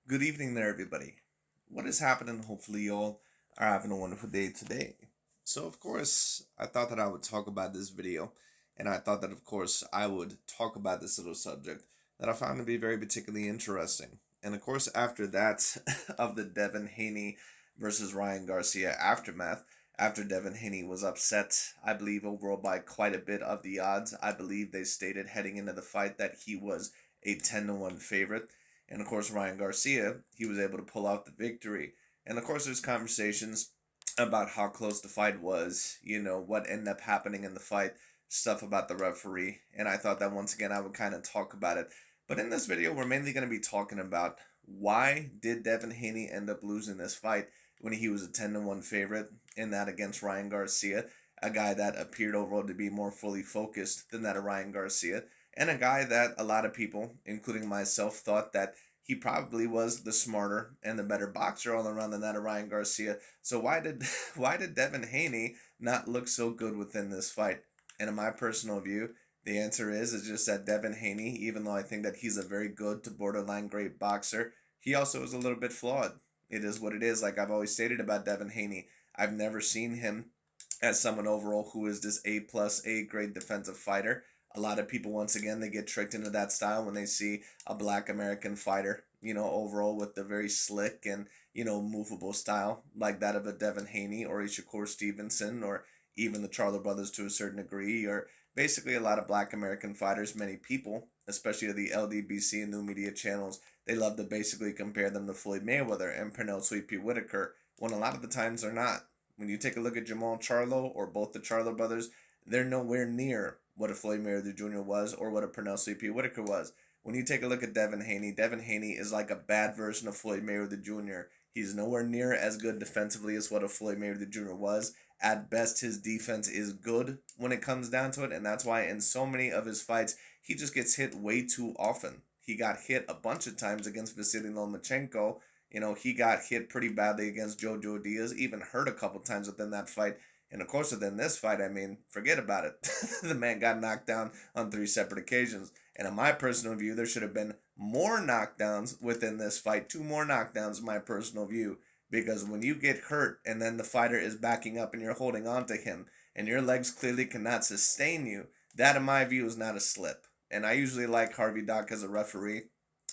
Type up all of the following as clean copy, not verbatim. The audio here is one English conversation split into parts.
Good evening there, everybody. What is happening? Hopefully, you all are having a wonderful day today. So, of course, I thought that I would talk about this video, and I thought that, of course, I would talk about this little subject that I found to be very particularly interesting. And, of course, after that, of the Devin Haney versus Ryan Garcia aftermath, after Devin Haney was upset, I believe, overall by quite a bit of the odds, I believe they stated heading into the fight that he was a 10-1 favorite. And of course, Ryan Garcia, he was able to pull out the victory. And of course, there's conversations about how close the fight was, what ended up happening in the fight, stuff about the referee. And I thought that once again, I would kind of talk about it. But in this video, we're mainly going to be talking about why did Devin Haney end up losing this fight when he was a 10-1 favorite in that against Ryan Garcia, a guy that appeared overall to be more fully focused than that of Ryan Garcia, and a guy that a lot of people, including myself, thought that he probably was the smarter and the better boxer all around than that of Ryan Garcia. So why did why did Devin Haney not look so good within this fight? And in my personal view, the answer is just that Devin Haney, even though I think that he's a very good to borderline great boxer, he also is a little bit flawed. It is what it is. Like I've always stated about Devin Haney, I've never seen him as someone overall who is this A plus A grade defensive fighter. A lot of people, once again, they get tricked into that style when they see a black American fighter, overall with the very slick and, movable style like that of a Devin Haney or a Shakur Stevenson or even the Charlo brothers to a certain degree, or basically a lot of black American fighters. Many people, especially the LDBC and new media channels, they love to basically compare them to Floyd Mayweather and Pernell Sweet Whitaker when a lot of the times they're not. When you take a look at Jamal Charlo or both the Charlo brothers, they're nowhere near what a Floyd Mayweather Jr. was or what a Pernell C.P. Whitaker was. When you take a look at Devin Haney is like a bad version of Floyd Mayweather Jr. He's nowhere near as good defensively as what a Floyd Mayweather Jr. was. At best, his defense is good when it comes down to it, and that's why in so many of his fights, he just gets hit way too often. He got hit a bunch of times against Vasily Lomachenko. He got hit pretty badly against Jojo Diaz, even hurt a couple times within that fight. And of course, within this fight, I mean, forget about it. The man got knocked down on three separate occasions. And in my personal view, there should have been more knockdowns within this fight, two more knockdowns, in my personal view. Because when you get hurt and then the fighter is backing up and you're holding on to him and your legs clearly cannot sustain you, that, in my view, is not a slip. And I usually like Harvey Dock as a referee.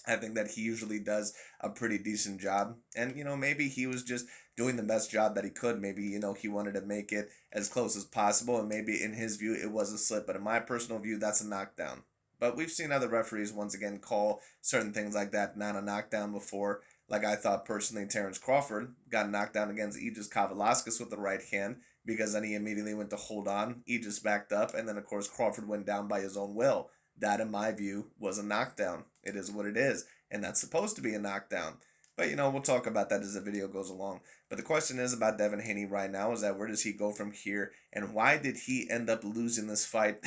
I think that he usually does a pretty decent job. And, maybe he was just doing the best job that he could. Maybe, he wanted to make it as close as possible. And maybe in his view, it was a slip. But in my personal view, that's a knockdown. But we've seen other referees, once again, call certain things like that not a knockdown before. Like I thought personally, Terrence Crawford got knocked down against Aegis Kavalauskas with the right hand because then he immediately went to hold on. Aegis backed up. And then, of course, Crawford went down by his own will. That, in my view, was a knockdown. It is what it is, and that's supposed to be a knockdown. But we'll talk about that as the video goes along. But the question is about Devin Haney right now is that where does he go from here, and why did he end up losing this fight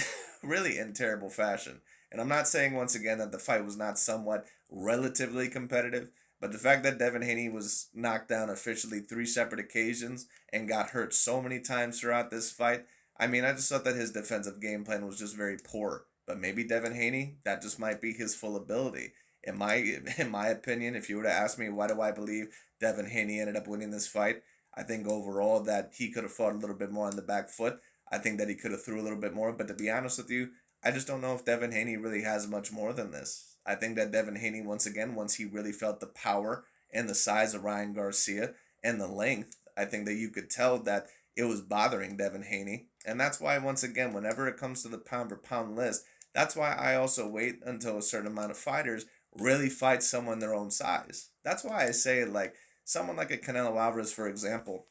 really in terrible fashion? And I'm not saying once again that the fight was not somewhat relatively competitive, but the fact that Devin Haney was knocked down officially three separate occasions and got hurt so many times throughout this fight, I mean, I just thought that his defensive game plan was just very poor. But maybe Devin Haney, that just might be his full ability. In my in my opinion, if you were to ask me why do I believe Devin Haney ended up winning this fight, I think overall that he could have fought a little bit more on the back foot. I think that he could have threw a little bit more. But to be honest with you, I just don't know if Devin Haney really has much more than this. I think that Devin Haney, once again, once he really felt the power and the size of Ryan Garcia and the length, I think that you could tell that it was bothering Devin Haney. And that's why, once again, whenever it comes to the pound for pound list, that's why I also wait until a certain amount of fighters really fight someone their own size. That's why I say, like, someone like a Canelo Alvarez, for example,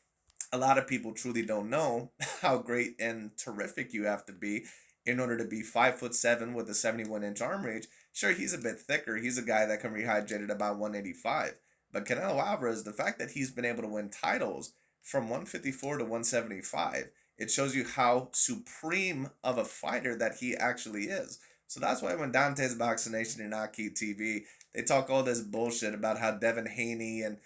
a lot of people truly don't know how great and terrific you have to be in order to be 5'7" with a 71-inch arm reach. Sure, he's a bit thicker. He's a guy that can rehydrate at about 185. But Canelo Alvarez, the fact that he's been able to win titles from 154 to 175, it shows you how supreme of a fighter that he actually is. So that's why when Dante's Boxing Nation and Aki TV, they talk all this bullshit about how Devin Haney and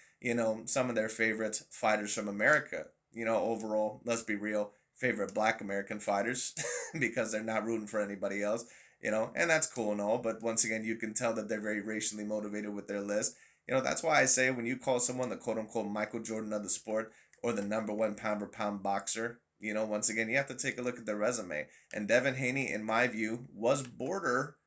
some of their favorite fighters from America, overall, let's be real, favorite black American fighters because they're not rooting for anybody else, and that's cool and all. But once again, you can tell that they're very racially motivated with their list. That's why I say when you call someone the quote unquote Michael Jordan of the sport or the number one pound for pound boxer, once again, you have to take a look at their resume. And Devin Haney, in my view, was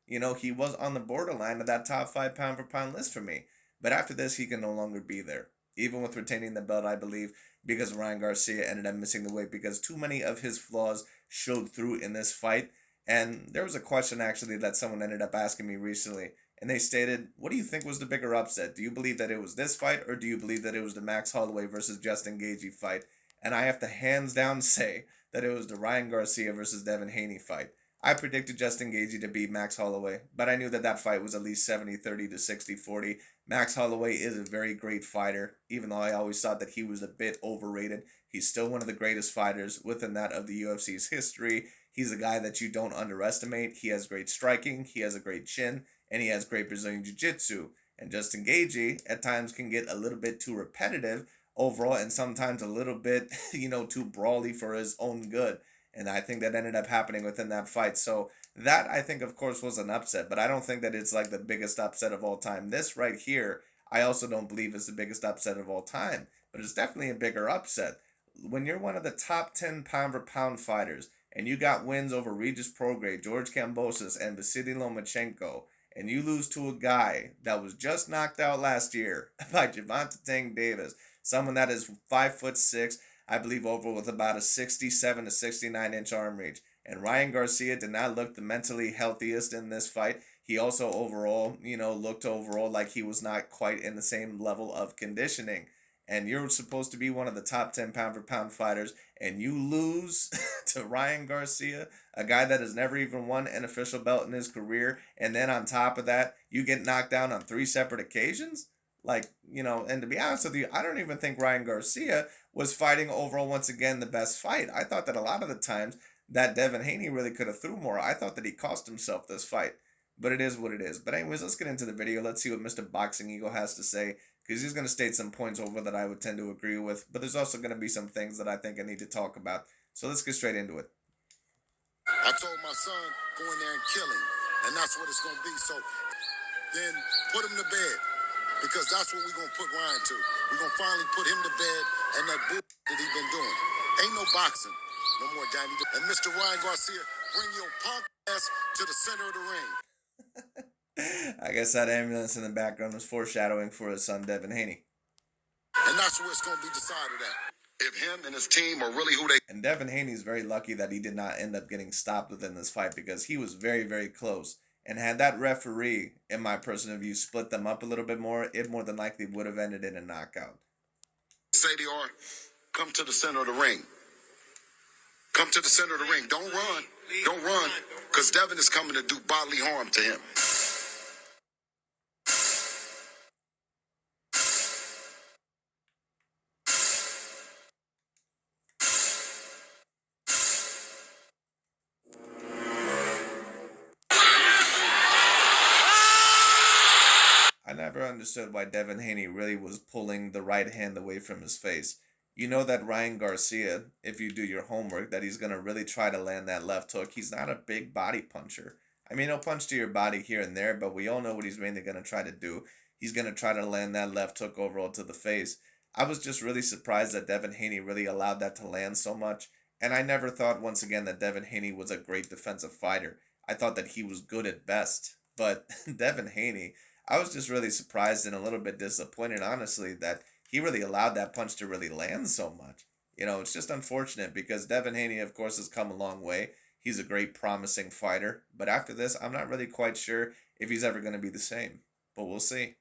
he was on the borderline of that top 5 pound for pound list for me. But after this, he can no longer be there. Even with retaining the belt, I believe, because Ryan Garcia ended up missing the weight because too many of his flaws showed through in this fight. And there was a question actually that someone ended up asking me recently, and they stated, "What do you think was the bigger upset? Do you believe that it was this fight, or do you believe that it was the Max Holloway versus Justin Gaethje fight?" And I have to hands down say that it was the Ryan Garcia versus Devin Haney fight. I predicted Justin Gaethje to beat Max Holloway, but I knew that that fight was at least 70-30 to 60-40. Max Holloway is a very great fighter, even though I always thought that he was a bit overrated. He's still one of the greatest fighters within that of the UFC's history. He's a guy that you don't underestimate. He has great striking, he has a great chin, and he has great Brazilian Jiu-Jitsu. And Justin Gaethje at times can get a little bit too repetitive overall and sometimes a little bit, too brawly for his own good. And I think that ended up happening within that fight. So that I think of course was an upset, but I don't think that it's like the biggest upset of all time. This right here, I also don't believe is the biggest upset of all time, but it's definitely a bigger upset. When you're one of the top 10 pound for pound fighters and you got wins over Regis Prograis, George Kambosos, and Vasily Lomachenko, and you lose to a guy that was just knocked out last year by Gervonta Tank Davis, someone that is 5'6", I believe, over with about a 67 to 69-inch arm reach. And Ryan Garcia did not look the mentally healthiest in this fight. He also overall, looked overall like he was not quite in the same level of conditioning. And you're supposed to be one of the top 10 pound for pound fighters, and you lose to Ryan Garcia, a guy that has never even won an official belt in his career. And then on top of that, you get knocked down on 3 separate occasions. And to be honest with you, I don't even think Ryan Garcia was fighting overall, once again, the best fight. I thought that a lot of the times that Devin Haney really could have threw more. I thought that he cost himself this fight. But it is what it is. But anyways, let's get into the video. Let's see what Mr. Boxing Eagle has to say, because he's going to state some points over that I would tend to agree with. But there's also going to be some things that I think I need to talk about. So let's get straight into it. I told my son, go in there and kill him. And that's what it's going to be. So then put him to bed. Because that's what we're going to put Ryan to. We're going to finally put him to bed and that bull that he been doing. Ain't no boxing. No more, Danny. And Mr. Ryan Garcia, bring your punk ass to the center of the ring. I guess that ambulance in the background was foreshadowing for his son, Devin Haney. And that's where it's going to be decided at. If him and his team are really who they... And Devin Haney is very lucky that he did not end up getting stopped within this fight, because he was very, very close. And had that referee, in my personal view, split them up a little bit more, it more than likely would have ended in a knockout. Say they are, come to the center of the ring. Come to the center of the ring. Don't run. Don't run, because Devin is coming to do bodily harm to him. I never understood why Devin Haney really was pulling the right hand away from his face. You know that Ryan Garcia, if you do your homework, that he's going to really try to land that left hook. He's not a big body puncher. I mean, he'll punch to your body here and there, but we all know what he's mainly going to try to do. He's going to try to land that left hook overall to the face. I was just really surprised that Devin Haney really allowed that to land so much. And I never thought, once again, that Devin Haney was a great defensive fighter. I thought that he was good at best. But Devin Haney, I was just really surprised and a little bit disappointed, honestly, that he really allowed that punch to really land so much. It's just unfortunate because Devin Haney, of course, has come a long way. He's a great, promising fighter. But after this, I'm not really quite sure if he's ever going to be the same. But we'll see.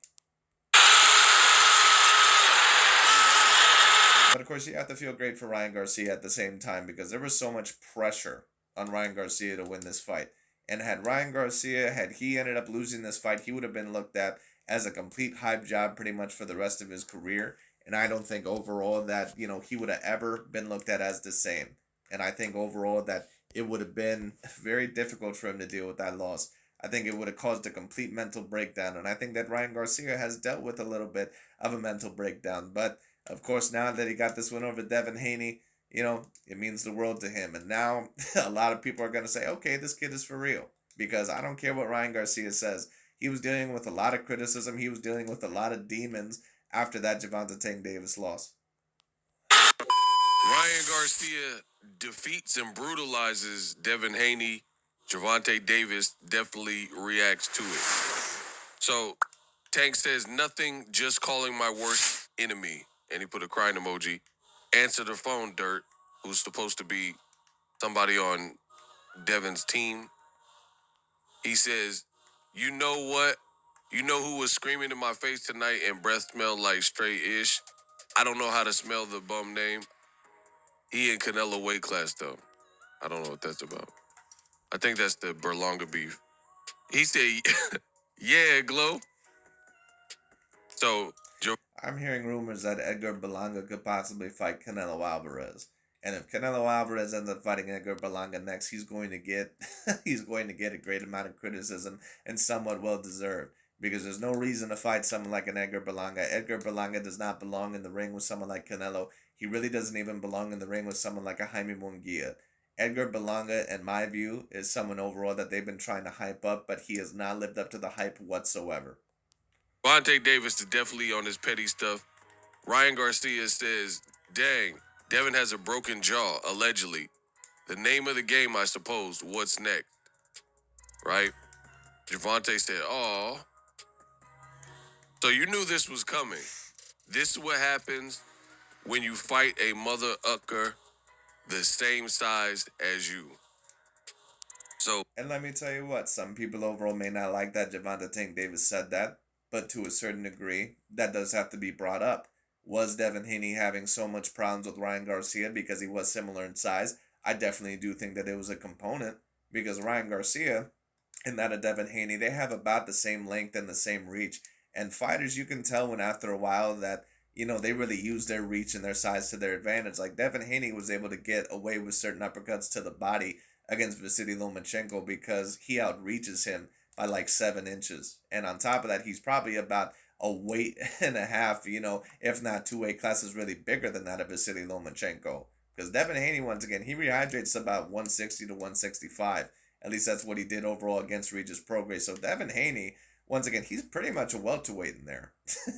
But of course, you have to feel great for Ryan Garcia at the same time, because there was so much pressure on Ryan Garcia to win this fight. And had Ryan Garcia, had he ended up losing this fight, he would have been looked at as a complete hype job pretty much for the rest of his career. And I don't think overall that, he would have ever been looked at as the same. And I think overall that it would have been very difficult for him to deal with that loss. I think it would have caused a complete mental breakdown. And I think that Ryan Garcia has dealt with a little bit of a mental breakdown. But of course, now that he got this win over Devin Haney, it means the world to him. And now a lot of people are going to say, okay, this kid is for real. Because I don't care what Ryan Garcia says. he was dealing with a lot of criticism. He was dealing with a lot of demons after that Gervonta Tank Davis loss. Ryan Garcia defeats and brutalizes Devin Haney. Gervonta Davis definitely reacts to it. So Tank says nothing, just calling my worst enemy. And he put a crying emoji. Answer the phone, Dirt, who's supposed to be somebody on Devin's team. He says, you know what? You know who was screaming in my face tonight and breath smelled like straight ish? I don't know how to smell the bum name. He in Canelo weight class, though. I don't know what that's about. I think that's the Berlanga beef. He said, yeah, Glow. So, I'm hearing rumors that Edgar Berlanga could possibly fight Canelo Alvarez. And if Canelo Alvarez ends up fighting Edgar Berlanga next, he's going to get he's going to get a great amount of criticism and somewhat well deserved. Because there's no reason to fight someone like an Edgar Berlanga. Edgar Berlanga does not belong in the ring with someone like Canelo. He really doesn't even belong in the ring with someone like a Jaime Munguia. Edgar Berlanga, in my view, is someone overall that they've been trying to hype up, but he has not lived up to the hype whatsoever. Gervonta Davis is definitely on his petty stuff. Ryan Garcia says, dang, Devin has a broken jaw, allegedly. The name of the game, I suppose. What's next? Right? Gervonta said, "Aw." So you knew this was coming. This is what happens when you fight a mother ucker the same size as you. So, And let me tell you what, some people overall may not like that Gervonta Tank Davis said that, but to a certain degree, that does have to be brought up. Was Devin Haney having so much problems with Ryan Garcia because he was similar in size? I definitely do think that it was a component because Ryan Garcia and that of Devin Haney, they have about the same length and the same reach. And fighters, you can tell when after a while that, they really use their reach and their size to their advantage. Like Devin Haney was able to get away with certain uppercuts to the body against Vasily Lomachenko because he outreaches him by like 7 inches. And on top of that, he's probably about a weight and a half, if not two weight classes really bigger than that of Vasily Lomachenko. Because Devin Haney, once again, he rehydrates about 160 to 165. At least that's what he did overall against Regis Prograis. So Devin Haney, once again, he's pretty much a welterweight in there.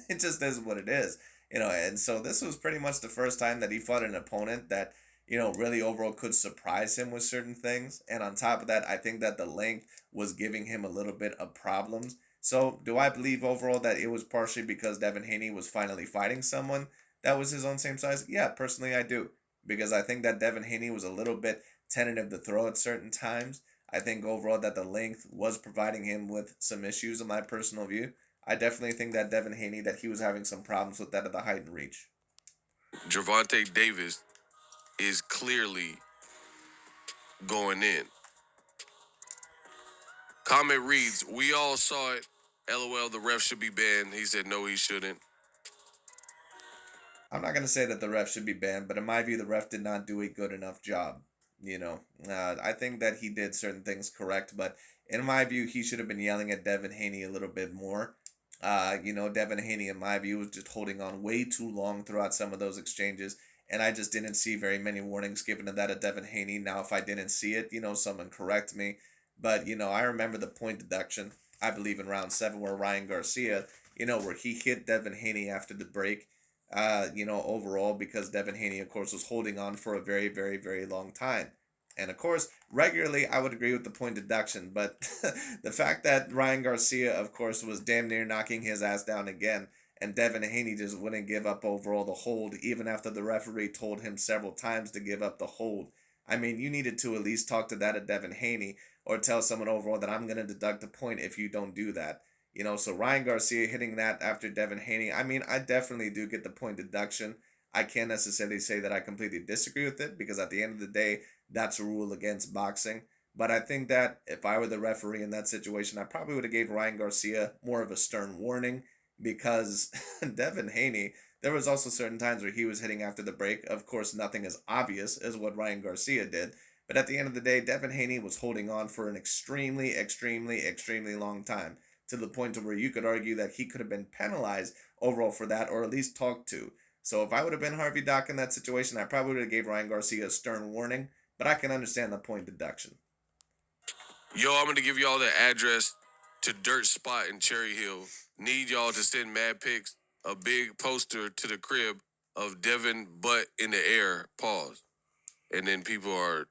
It just is what it is. And so this was pretty much the first time that he fought an opponent that, really overall could surprise him with certain things. And on top of that, I think that the length was giving him a little bit of problems. So do I believe overall that it was partially because Devin Haney was finally fighting someone that was his own same size? Yeah, personally I do. Because I think that Devin Haney was a little bit tentative to throw at certain times. I think overall that the length was providing him with some issues in my personal view. I definitely think that Devin Haney, that he was having some problems with that of the height and reach. Gervonta Davis is clearly going in. Comment reads, we all saw it. LOL, the ref should be banned. He said, no, he shouldn't. I'm not going to say that the ref should be banned, but in my view, the ref did not do a good enough job. I think that he did certain things correct, but in my view, he should have been yelling at Devin Haney a little bit more. Devin Haney, in my view, was just holding on way too long throughout some of those exchanges, and I just didn't see very many warnings given to that of Devin Haney. Now, if I didn't see it, someone correct me. But, I remember the point deduction, I believe in round 7, where Ryan Garcia, where he hit Devin Haney after the break, overall, because Devin Haney, of course, was holding on for a very, very, very long time. And of course, regularly, I would agree with the point deduction, but the fact that Ryan Garcia, of course, was damn near knocking his ass down again, and Devin Haney just wouldn't give up overall the hold, even after the referee told him several times to give up the hold. I mean, you needed to at least talk to that of Devin Haney, or tell someone overall that I'm going to deduct a point if you don't do that. So Ryan Garcia hitting that after Devin Haney, I mean, I definitely do get the point deduction. I can't necessarily say that I completely disagree with it because at the end of the day, that's a rule against boxing. But I think that if I were the referee in that situation, I probably would have gave Ryan Garcia more of a stern warning because Devin Haney, there was also certain times where he was hitting after the break. Of course, nothing as obvious as what Ryan Garcia did. But at the end of the day, Devin Haney was holding on for an extremely, extremely, extremely long time, to the point to where you could argue that he could have been penalized overall for that, or at least talked to. So if I would have been Harvey Dock in that situation, I probably would have gave Ryan Garcia a stern warning, but I can understand the point deduction. Yo, I'm going to give y'all the address to Dirt Spot in Cherry Hill. Need y'all to send mad pics. A big poster to the crib of Devin butt in the air. Pause. And then people are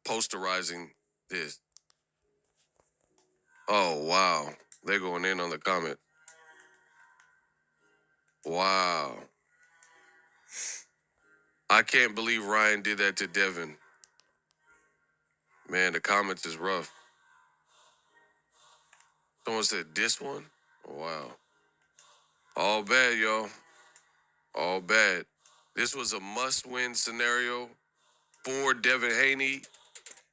posterizing this. Oh, wow. They're going in on the comment. Wow. I can't believe Ryan did that to Devin. Man, the comments is rough. Someone said this one? Wow. All bad, y'all. All bad. This was a must-win scenario for Devin Haney.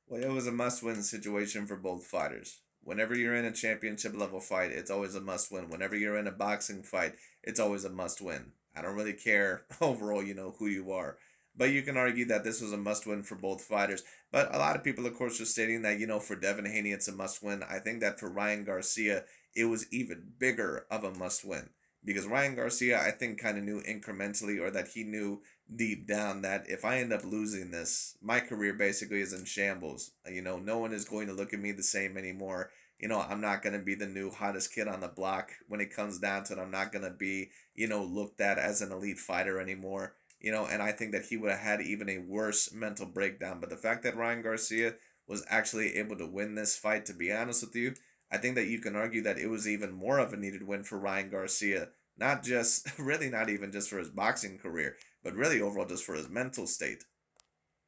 Well, it was a must-win situation for both fighters. Whenever you're in a championship level fight, it's always a must-win. Whenever you're in a boxing fight, it's always a must-win. I don't really care overall, who you are. But you can argue that this was a must-win for both fighters. But a lot of people, of course, are stating that, for Devin Haney, it's a must-win. I think that for Ryan Garcia, it was even bigger of a must-win. Because Ryan Garcia, I think, kind of knew incrementally, or that he knew deep down, that if I end up losing this, my career basically is in shambles. No one is going to look at me the same anymore. I'm not going to be the new hottest kid on the block when it comes down to it. I'm not going to be, looked at as an elite fighter anymore. And I think that he would have had even a worse mental breakdown. But the fact that Ryan Garcia was actually able to win this fight, to be honest with you, I think that you can argue that it was even more of a needed win for Ryan Garcia. Not just, really not even just for his boxing career, but really overall just for his mental state.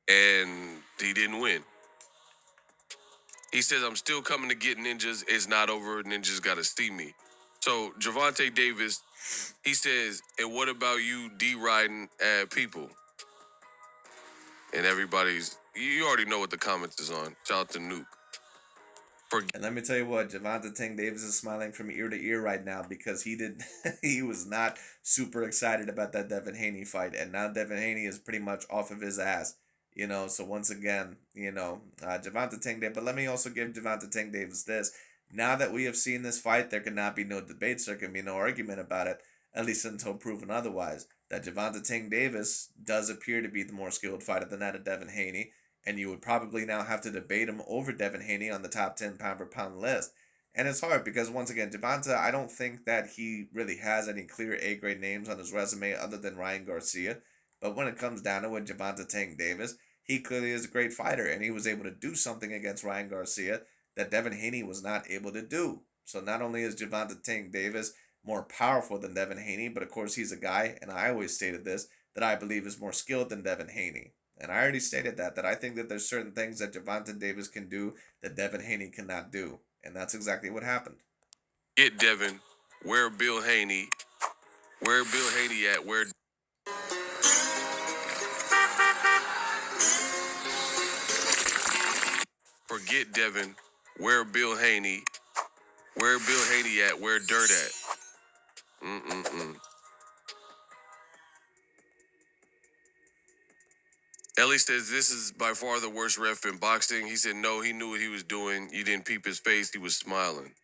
And he didn't win. He says, I'm still coming to get ninjas. It's not over. Ninjas got to see me. So, Gervonta Davis, he says, and what about you D-riding at people? And everybody's, you already know what the comments is on. Shout out to Nuke. And let me tell you what, Gervonta Tank Davis is smiling from ear to ear right now because he was not super excited about that Devin Haney fight. And now Devin Haney is pretty much off of his ass. So once again, Gervonta Tank Davis. But let me also give Gervonta Tank Davis this. Now that we have seen this fight, there cannot be no debates. There can be no argument about it, at least until proven otherwise. That Gervonta Tank Davis does appear to be the more skilled fighter than that of Devin Haney. And you would probably now have to debate him over Devin Haney on the top 10 pound-for-pound list. And it's hard because, once again, Gervonta, I don't think that he really has any clear A-grade names on his resume other than Ryan Garcia. But when it comes down to it, Gervonta Tank Davis, he clearly is a great fighter, and he was able to do something against Ryan Garcia that Devin Haney was not able to do. So not only is Gervonta Tank Davis more powerful than Devin Haney, but of course he's a guy, and I always stated this, that I believe is more skilled than Devin Haney. And I already stated that I think that there's certain things that Gervonta Davis can do that Devin Haney cannot do. And that's exactly what happened. Get Devin. Where Bill Haney? Where Bill Haney at? Where? Forget Devin. Where Bill Haney? Where Bill Haney at? Where Dirt at? Ellie says this is by far the worst ref in boxing. He said no, he knew what he was doing. You didn't peep his face. He was smiling.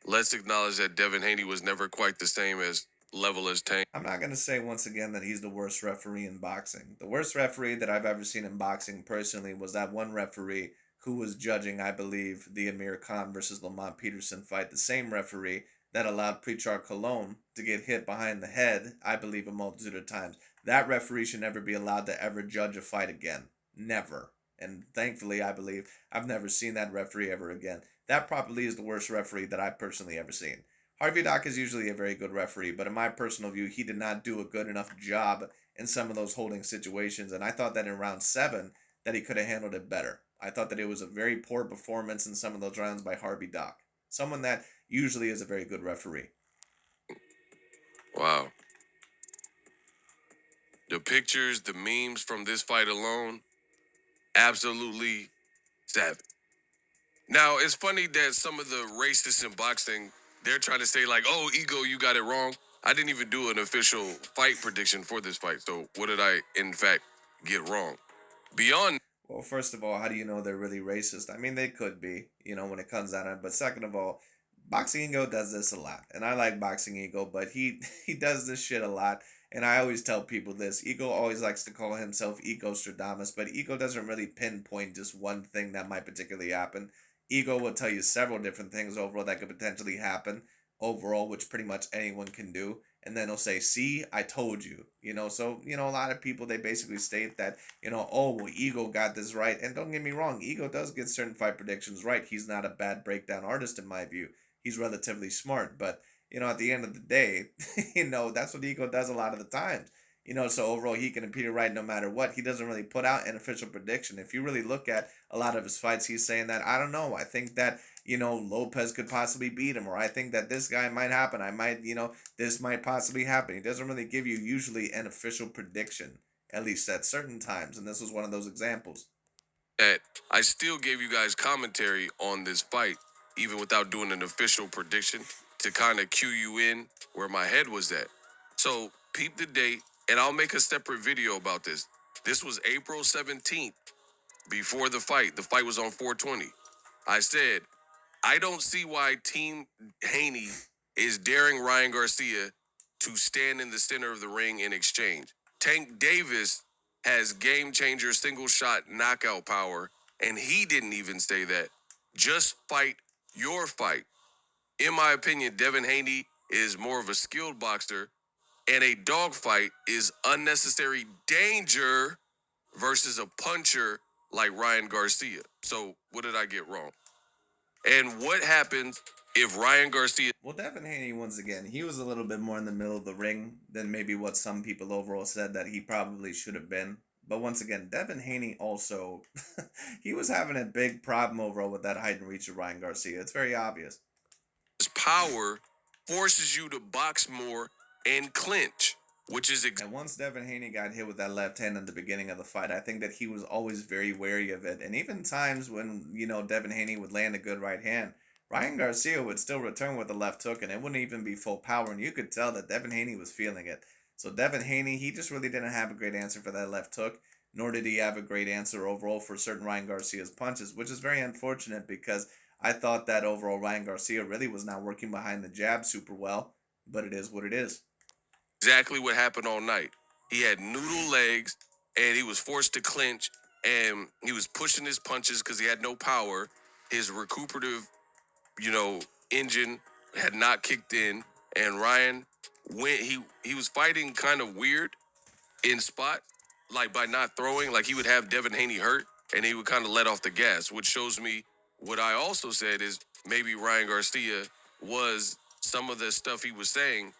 Let's acknowledge that Devin Haney was never quite the same as level as Tank. I'm not going to say once again that he's the worst referee in boxing. The worst referee that I've ever seen in boxing personally was that one referee who was judging, I believe, the Amir Khan versus Lamont Peterson fight. The same referee that allowed Prichar Colon to get hit behind the head, I believe, a multitude of times. That referee should never be allowed to ever judge a fight again. Never. And thankfully, I believe, I've never seen that referee ever again. That probably is the worst referee that I've personally ever seen. Harvey Dock is usually a very good referee, but in my personal view, he did not do a good enough job in some of those holding situations. And I thought that in round 7, that he could have handled it better. I thought that it was a very poor performance in some of those rounds by Harvey Dock. Someone that usually is a very good referee. Wow. The pictures, the memes from this fight alone, absolutely savage. Now, it's funny that some of the racists in boxing, they're trying to say like, oh, Ego, you got it wrong. I didn't even do an official fight prediction for this fight. So what did I, in fact, get wrong? Beyond... Well, first of all, how do you know they're really racist? I mean, they could be, when it comes down to it. But second of all, Boxing Ego does this a lot. And I like Boxing Ego, but he does this shit a lot. And I always tell people this. Ego always likes to call himself Ego Stradamus, but Ego doesn't really pinpoint just one thing that might particularly happen. Ego will tell you several different things overall that could potentially happen overall, which pretty much anyone can do. And then he'll say, "See, I told you." So a lot of people, they basically state that, oh well, Ego got this right. And don't get me wrong, Ego does get certain fight predictions right. He's not a bad breakdown artist in my view. He's relatively smart, but at the end of the day, that's what Ego does a lot of the times. So overall, he can appear right no matter what. He doesn't really put out an official prediction. If you really look at a lot of his fights, he's saying that, I don't know, I think that, Lopez could possibly beat him, or I think that this guy might happen. I might, this might possibly happen. He doesn't really give you usually an official prediction, at least at certain times. And this was one of those examples. That I still gave you guys commentary on this fight, even without doing an official prediction, to kind of cue you in where my head was at. So peep the date, and I'll make a separate video about this. This was April 17th, before the fight. The fight was on 420. I said, I don't see why Team Haney is daring Ryan Garcia to stand in the center of the ring in exchange. Tank Davis has game changer single shot knockout power, and he didn't even say that. Just fight your fight. In my opinion, Devin Haney is more of a skilled boxer, and a dogfight is unnecessary danger versus a puncher like Ryan Garcia. So, what did I get wrong? And what happens if Ryan Garcia... Well, Devin Haney, once again, he was a little bit more in the middle of the ring than maybe what some people overall said that he probably should have been. But once again, Devin Haney also, he was having a big problem overall with that height and reach of Ryan Garcia. It's very obvious. His power forces you to box more and clinch, which is... And once Devin Haney got hit with that left hand in the beginning of the fight, I think that he was always very wary of it. And even times when, Devin Haney would land a good right hand, Ryan Garcia would still return with a left hook, and it wouldn't even be full power. And you could tell that Devin Haney was feeling it. So Devin Haney, he just really didn't have a great answer for that left hook, nor did he have a great answer overall for certain Ryan Garcia's punches, which is very unfortunate because I thought that overall Ryan Garcia really was not working behind the jab super well, but it is what it is. Exactly what happened all night. He had noodle legs, and he was forced to clinch, and he was pushing his punches because he had no power. His recuperative, engine had not kicked in, and Ryan went. He was fighting kind of weird in spot, like by not throwing. Like he would have Devin Haney hurt, and he would kind of let off the gas, which shows me what I also said is maybe Ryan Garcia was some of the stuff he was saying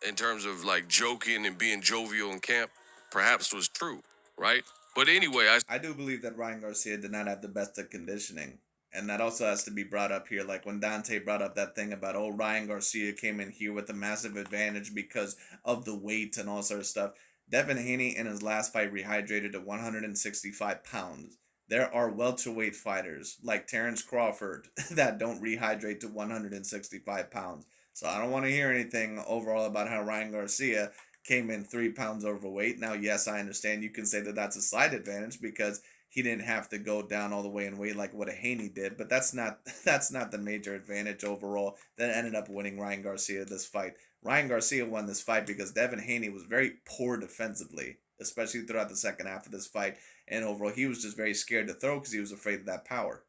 in terms of like joking and being jovial in camp, perhaps was true, right? But anyway, I do believe that Ryan Garcia did not have the best of conditioning. And that also has to be brought up here. Like when Dante brought up that thing about, oh, Ryan Garcia came in here with a massive advantage because of the weight and all sort of stuff. Devin Haney in his last fight rehydrated to 165 pounds. There are welterweight fighters like Terrence Crawford that don't rehydrate to 165 pounds. So I don't want to hear anything overall about how Ryan Garcia came in 3 pounds overweight. Now, yes, I understand you can say that that's a slight advantage because he didn't have to go down all the way in weight like what a Haney did, but that's not the major advantage overall that ended up winning Ryan Garcia this fight. Ryan Garcia won this fight because Devin Haney was very poor defensively, especially throughout the second half of this fight, and overall he was just very scared to throw because he was afraid of that power.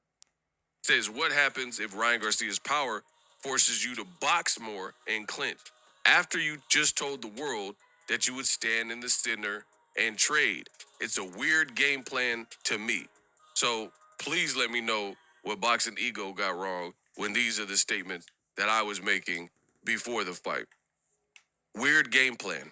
says, what happens if Ryan Garcia's power forces you to box more and clinch? After you just told the world that you would stand in the center and trade. It's a weird game plan to me. So please let me know what Boxing Ego got wrong when these are the statements that I was making before the fight. Weird game plan.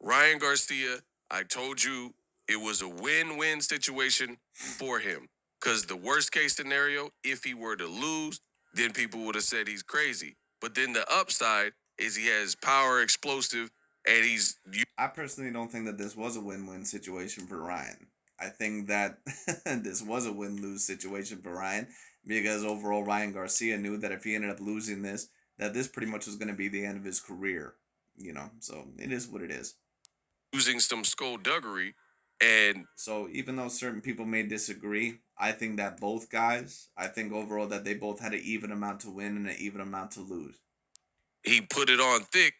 Ryan Garcia, I told you it was a win-win situation for him. Because the worst case scenario, if he were to lose, then people would have said he's crazy. But then the upside is he has power, explosive, and I personally don't think that this was a win-win situation for Ryan. I think that this was a win-lose situation for Ryan because overall Ryan Garcia knew that if he ended up losing this, that this pretty much was going to be the end of his career. So it is what it is. using some skullduggery. And so even though certain people may disagree, I think that both guys, I think overall that they both had an even amount to win and an even amount to lose. He put it on thick,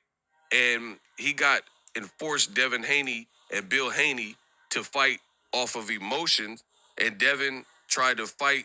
and he got and forced Devin Haney and Bill Haney to fight off of emotions, and Devin tried to fight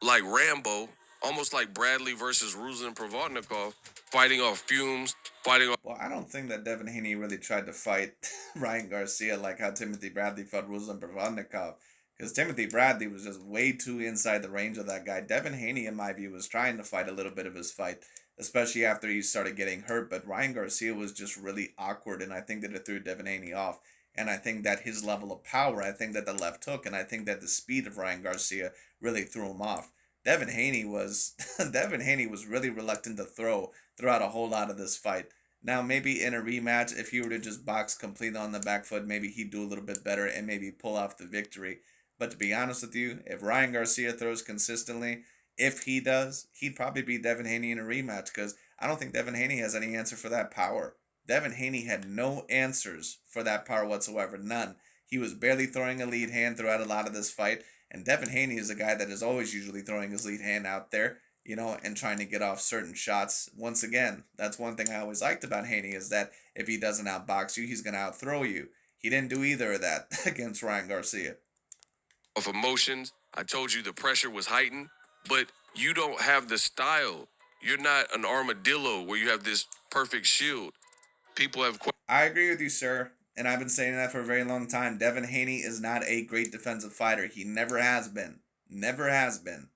like Rambo, almost like Bradley versus Ruslan Provodnikov, fighting off fumes, fighting off. Well, I don't think that Devin Haney really tried to fight Ryan Garcia like how Timothy Bradley fought Ruslan Provodnikov. Because Timothy Bradley was just way too inside the range of that guy. Devin Haney, in my view, was trying to fight a little bit of his fight, especially after he started getting hurt. But Ryan Garcia was just really awkward, and I think that it threw Devin Haney off. And I think that his level of power, I think that the left hook, and I think that the speed of Ryan Garcia really threw him off. Devin Haney was Devin Haney was really reluctant to throw throughout a whole lot of this fight. Now, maybe in a rematch, if he were to just box completely on the back foot, maybe he'd do a little bit better and maybe pull off the victory. But to be honest with you, if Ryan Garcia throws consistently, if he does, he'd probably beat Devin Haney in a rematch because I don't think Devin Haney has any answer for that power. Devin Haney had no answers for that power whatsoever, none. He was barely throwing a lead hand throughout a lot of this fight, and Devin Haney is a guy that is always usually throwing his lead hand out there, and trying to get off certain shots. Once again, that's one thing I always liked about Haney is that if he doesn't outbox you, he's going to outthrow you. He didn't do either of that against Ryan Garcia. Of emotions. I told you the pressure was heightened, but you don't have the style. You're not an armadillo where you have this perfect shield. People have I agree with you, sir. And I've been saying that for a very long time. Devin Haney is not a great defensive fighter. He never has been. Never has been.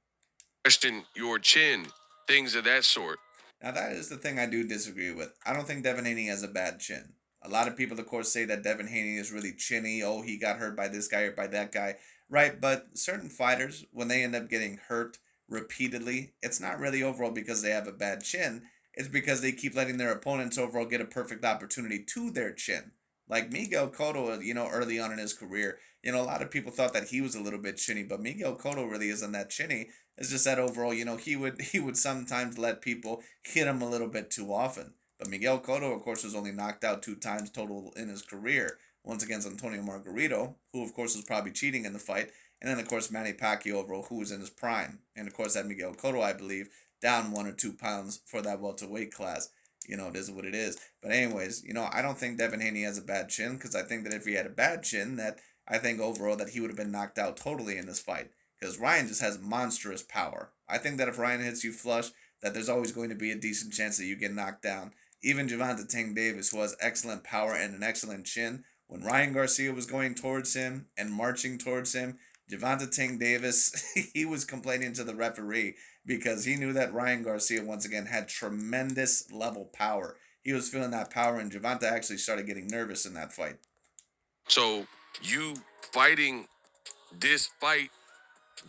questioned your chin, things of that sort. Now, that is the thing I do disagree with. I don't think Devin Haney has a bad chin. A lot of people, of course, say that Devin Haney is really chinny. Oh, he got hurt by this guy or by that guy. Right, but certain fighters, when they end up getting hurt repeatedly, it's not really overall because they have a bad chin. It's because they keep letting their opponents overall get a perfect opportunity to their chin. Like Miguel Cotto, early on in his career, a lot of people thought that he was a little bit chinny, but Miguel Cotto really isn't that chinny. It's just that overall, he would sometimes let people hit him a little bit too often. But Miguel Cotto, of course, was only knocked out 2 times total in his career. Once against Antonio Margarito, who of course was probably cheating in the fight, and then of course Manny Pacquiao overall, who was in his prime, and of course that Miguel Cotto, I believe, down 1 or 2 pounds for that welterweight class. It is what it is. But anyways, I don't think Devin Haney has a bad chin because I think that if he had a bad chin, that I think overall that he would have been knocked out totally in this fight because Ryan just has monstrous power. I think that if Ryan hits you flush, that there's always going to be a decent chance that you get knocked down. Even Gervonta Tank Davis, who has excellent power and an excellent chin, when Ryan Garcia was going towards him and marching towards him, Gervonta Tank Davis, he was complaining to the referee because he knew that Ryan Garcia, once again, had tremendous level power. He was feeling that power, and Gervonta actually started getting nervous in that fight. So you fighting this fight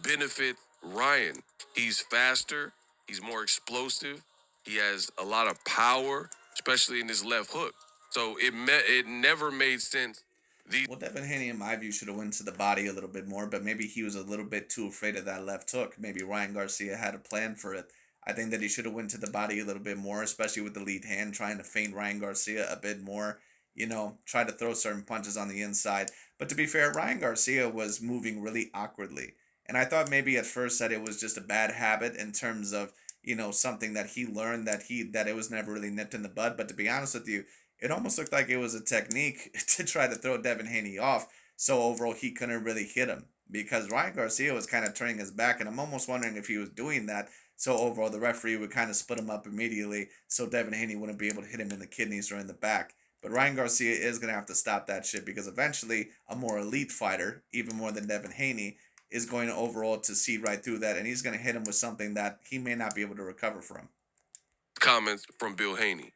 benefit Ryan. He's faster. He's more explosive. He has a lot of power, especially in his left hook. So it never made sense. Well, Devin Haney, in my view, should have went to the body a little bit more, but maybe he was a little bit too afraid of that left hook. Maybe Ryan Garcia had a plan for it. I think that he should have went to the body a little bit more, especially with the lead hand, trying to feint Ryan Garcia a bit more. Try to throw certain punches on the inside. But to be fair, Ryan Garcia was moving really awkwardly. And I thought maybe at first that it was just a bad habit in terms of, something that he learned that it was never really nipped in the bud. But to be honest with you, it almost looked like it was a technique to try to throw Devin Haney off, so overall he couldn't really hit him because Ryan Garcia was kind of turning his back, and I'm almost wondering if he was doing that so overall the referee would kind of split him up immediately so Devin Haney wouldn't be able to hit him in the kidneys or in the back. But Ryan Garcia is going to have to stop that shit because eventually a more elite fighter, even more than Devin Haney, is going to overall to see right through that, and he's going to hit him with something that he may not be able to recover from. Comments from Bill Haney.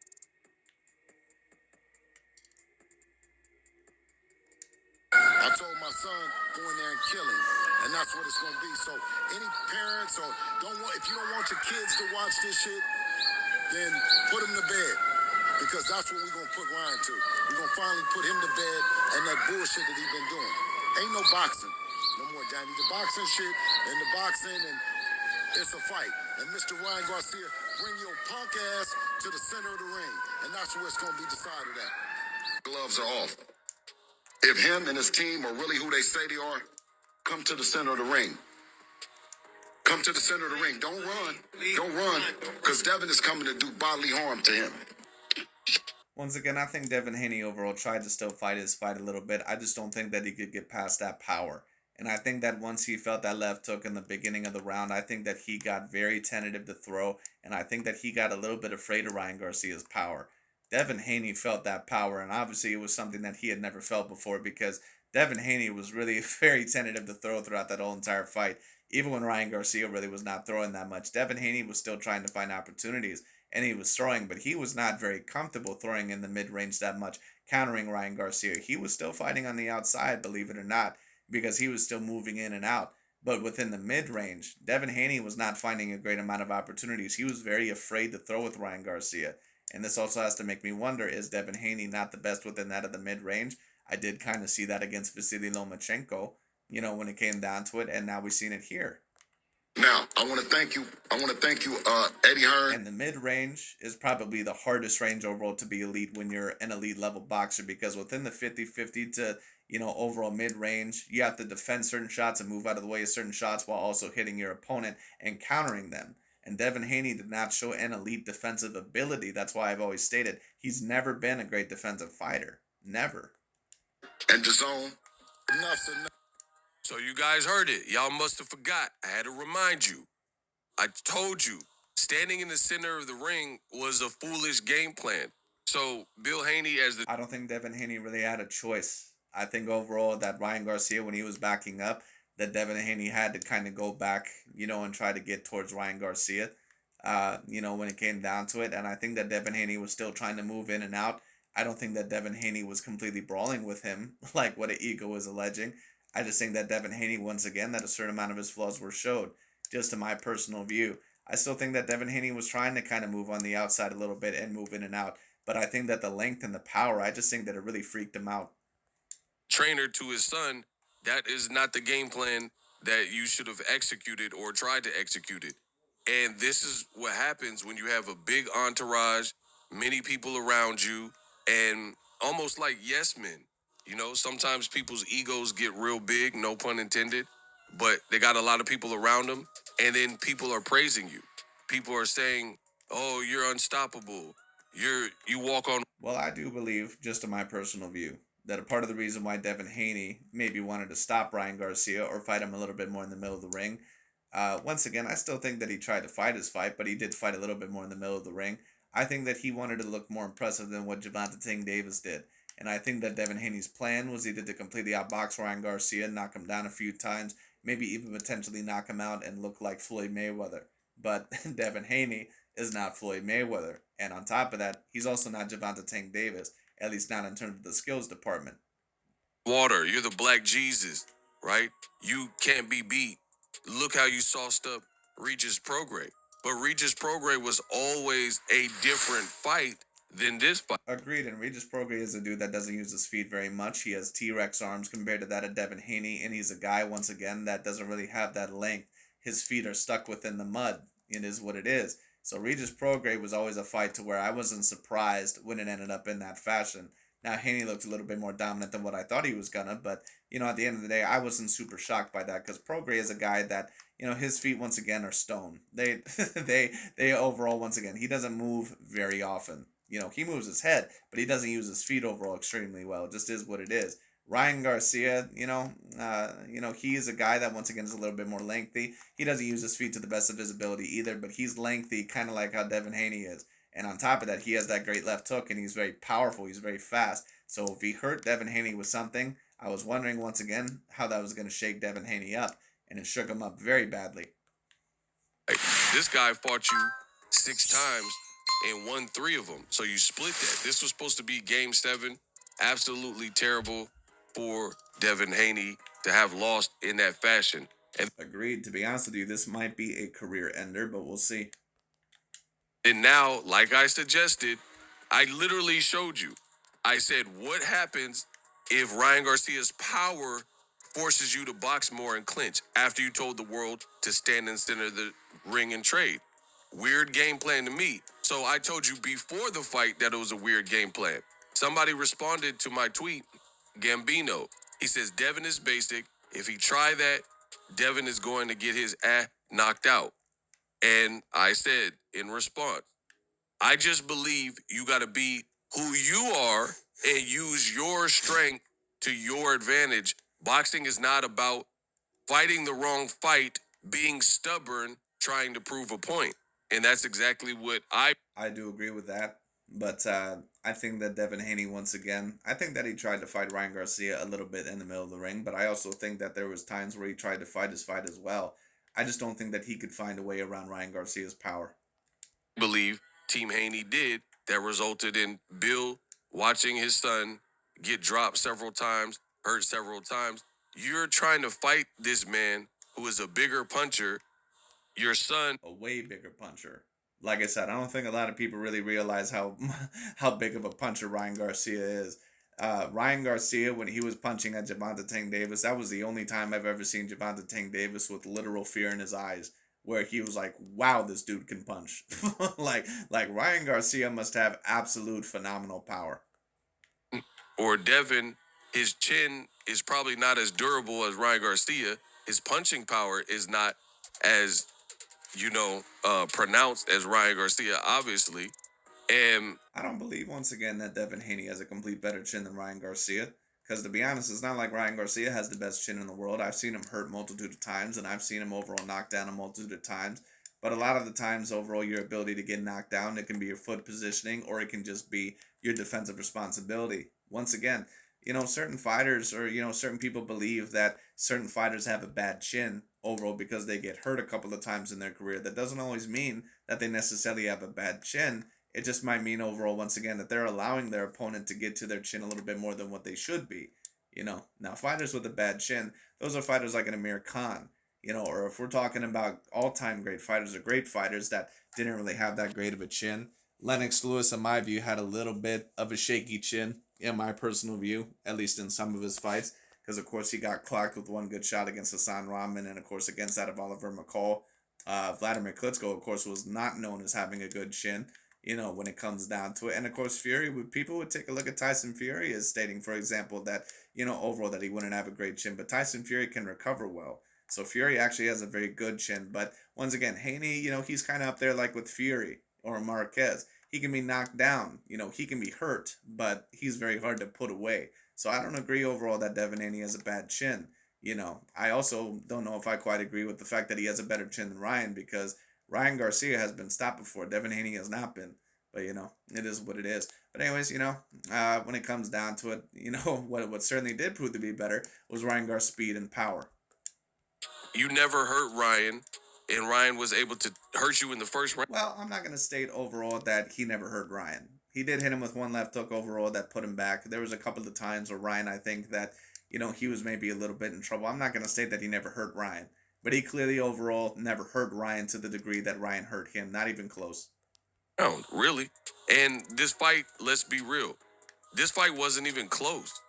I told my son, go in there and kill him. And that's what it's going to be. So any parents or if you don't want your kids to watch this shit, then put them to bed. Because that's what we're going to put Ryan to. We're going to finally put him to bed and that bullshit that he's been doing. Ain't no boxing. No more, Danny. The boxing shit and the boxing and it's a fight. And Mr. Ryan Garcia, bring your punk ass to the center of the ring. And that's where it's going to be decided at. Gloves are off. If him and his team are really who they say they are, come to the center of the ring. Come to the center of the ring. Don't run. Don't run. Because Devin is coming to do bodily harm to him. Once again, I think Devin Haney overall tried to still fight his fight a little bit. I just don't think that he could get past that power. And I think that once he felt that left hook in the beginning of the round, I think that he got very tentative to throw. And I think that he got a little bit afraid of Ryan Garcia's power. Devin Haney felt that power. And obviously, it was something that he had never felt before because Devin Haney was really very tentative to throw throughout that whole entire fight. Even when Ryan Garcia really was not throwing that much, Devin Haney was still trying to find opportunities and he was throwing, but he was not very comfortable throwing in the mid range that much, countering Ryan Garcia. He was still fighting on the outside, believe it or not, because he was still moving in and out. But within the mid range, Devin Haney was not finding a great amount of opportunities. He was very afraid to throw with Ryan Garcia. And this also has to make me wonder, is Devin Haney not the best within that of the mid range? I did kind of see that against Vasily Lomachenko, when it came down to it, and now we've seen it here. Now, I want to thank you. Eddie Hearn. And the mid range is probably the hardest range overall to be elite when you're an elite level boxer because within the 50-50 to, overall mid range, you have to defend certain shots and move out of the way of certain shots while also hitting your opponent and countering them. And Devin Haney did not show an elite defensive ability. That's why I've always stated he's never been a great defensive fighter. Never. And the zone. Enough's enough. So you guys heard it. Y'all must have forgot. I had to remind you. I told you, standing in the center of the ring was a foolish game plan. So Bill Haney I don't think Devin Haney really had a choice. I think overall that Ryan Garcia, when he was backing up, that Devin Haney had to kind of go back, and try to get towards Ryan Garcia, when it came down to it. And I think that Devin Haney was still trying to move in and out. I don't think that Devin Haney was completely brawling with him, like what an ego was alleging. I just think that Devin Haney, once again, that a certain amount of his flaws were showed, just in my personal view. I still think that Devin Haney was trying to kind of move on the outside a little bit and move in and out. But I think that the length and the power, I just think that it really freaked him out. trainer to his son, that is not the game plan that you should have executed or tried to execute it. And this is what happens when you have a big entourage, many people around you, and almost like yes men. Sometimes people's egos get real big, no pun intended, but they got a lot of people around them, and then people are praising you. People are saying, "Oh, you're unstoppable. You walk on." Well, I do believe, just in my personal view, that a part of the reason why Devin Haney maybe wanted to stop Ryan Garcia or fight him a little bit more in the middle of the ring. Once again, I still think that he tried to fight his fight, but he did fight a little bit more in the middle of the ring. I think that he wanted to look more impressive than what Gervonta Tank Davis did. And I think that Devin Haney's plan was either to completely outbox Ryan Garcia, knock him down a few times, maybe even potentially knock him out and look like Floyd Mayweather. But Devin Haney is not Floyd Mayweather. And on top of that, he's also not Gervonta Tank Davis, at least not in terms of the skills department. Water, you're the Black Jesus, right? You can't be beat. Look how you sauced up Regis Prograis. But Regis Prograis was always a different fight than this fight. Agreed, and Regis Prograis is a dude that doesn't use his feet very much. He has T-Rex arms compared to that of Devin Haney, and he's a guy, once again, that doesn't really have that length. His feet are stuck within the mud. It is what it is. So Regis Prograis was always a fight to where I wasn't surprised when it ended up in that fashion. Now, Haney looked a little bit more dominant than what I thought he was gonna, but, at the end of the day, I wasn't super shocked by that because Prograis is a guy that, his feet, once again, are stone. They, they overall, once again, he doesn't move very often. He moves his head, but he doesn't use his feet overall extremely well. It just is what it is. Ryan Garcia, he is a guy that once again is a little bit more lengthy. He doesn't use his feet to the best of his ability either, but he's lengthy, kind of like how Devin Haney is. And on top of that, he has that great left hook, and he's very powerful. He's very fast. So if he hurt Devin Haney with something, I was wondering once again how that was going to shake Devin Haney up, and it shook him up very badly. This guy fought you 6 times and won 3 of them. So you split that. This was supposed to be game 7. Absolutely terrible for Devin Haney to have lost in that fashion. And agreed. To be honest with you, this might be a career ender, but we'll see. And now, like I suggested, I literally showed you. I said, what happens if Ryan Garcia's power forces you to box more and clinch after you told the world to stand in the center of the ring and trade? Weird game plan to me. So I told you before the fight that it was a weird game plan. Somebody responded to my tweet, Gambino. He says, Devin is basic. If he try that, Devin is going to get his ass knocked out. And I said in response, I just believe you got to be who you are and use your strength to your advantage. Boxing is not about fighting the wrong fight, being stubborn, trying to prove a point. And that's exactly what I do agree with that. But I think that Devin Haney, once again, I think that he tried to fight Ryan Garcia a little bit in the middle of the ring, but I also think that there was times where he tried to fight his fight as well. I just don't think that he could find a way around Ryan Garcia's power. believe Team Haney did that resulted in Bill watching his son get dropped several times, hurt several times. You're trying to fight this man who is a bigger puncher. Your son, A way bigger puncher. Like I said, I don't think a lot of people really realize how how big of a puncher Ryan Garcia is. Ryan Garcia, when he was punching at Gervonta Tank Davis, that was the only time I've ever seen Gervonta Tank Davis with literal fear in his eyes, where he was like, "Wow, this dude can punch." like Ryan Garcia must have absolute phenomenal power. or Devin, his chin is probably not as durable as Ryan Garcia. His punching power is not as, pronounced as Ryan Garcia, obviously. And I don't believe once again that Devin Haney has a complete better chin than Ryan Garcia. Because to be honest, it's not like Ryan Garcia has the best chin in the world. I've seen him hurt multitude of times, and I've seen him overall knocked down a multitude of times. But a lot of the times, overall, your ability to get knocked down, it can be your foot positioning, or it can just be your defensive responsibility. Once again, certain fighters or certain people believe that certain fighters have a bad chin overall because they get hurt a couple of times in their career. That doesn't always mean that they necessarily have a bad chin. It just might mean overall, once again, that they're allowing their opponent to get to their chin a little bit more than what they should be. Now fighters with a bad chin, those are fighters like an Amir Khan, or if we're talking about all-time great fighters or great fighters that didn't really have that great of a chin. Lennox Lewis, in my view, had a little bit of a shaky chin, in my personal view, at least in some of his fights, because of course he got clocked with one good shot against Hassan Rahman, and of course against that of Oliver McCall. Vladimir Klitschko, of course, was not known as having a good chin, when it comes down to it. And of course, people would take a look at Tyson Fury as stating, for example, that, overall that he wouldn't have a great chin, but Tyson Fury can recover well. So Fury actually has a very good chin. But once again, Haney, he's kind of up there like with Fury or Marquez. He can be knocked down, he can be hurt, but he's very hard to put away. So I don't agree overall that Devin Haney has a bad chin. I also don't know if I quite agree with the fact that he has a better chin than Ryan, because Ryan Garcia has been stopped before. Devin Haney has not been. But, it is what it is. But anyways, when it comes down to it, what certainly did prove to be better was Ryan Gar's speed and power. you never hurt Ryan, and Ryan was able to hurt you in the first round. Well, I'm not going to state overall that he never hurt Ryan. He did hit him with one left hook overall that put him back. There was a couple of times where Ryan, I think that, he was maybe a little bit in trouble. I'm not going to state that he never hurt Ryan. But he clearly overall never hurt Ryan to the degree that Ryan hurt him. Not even close. No, really. And this fight, let's be real, this fight wasn't even close.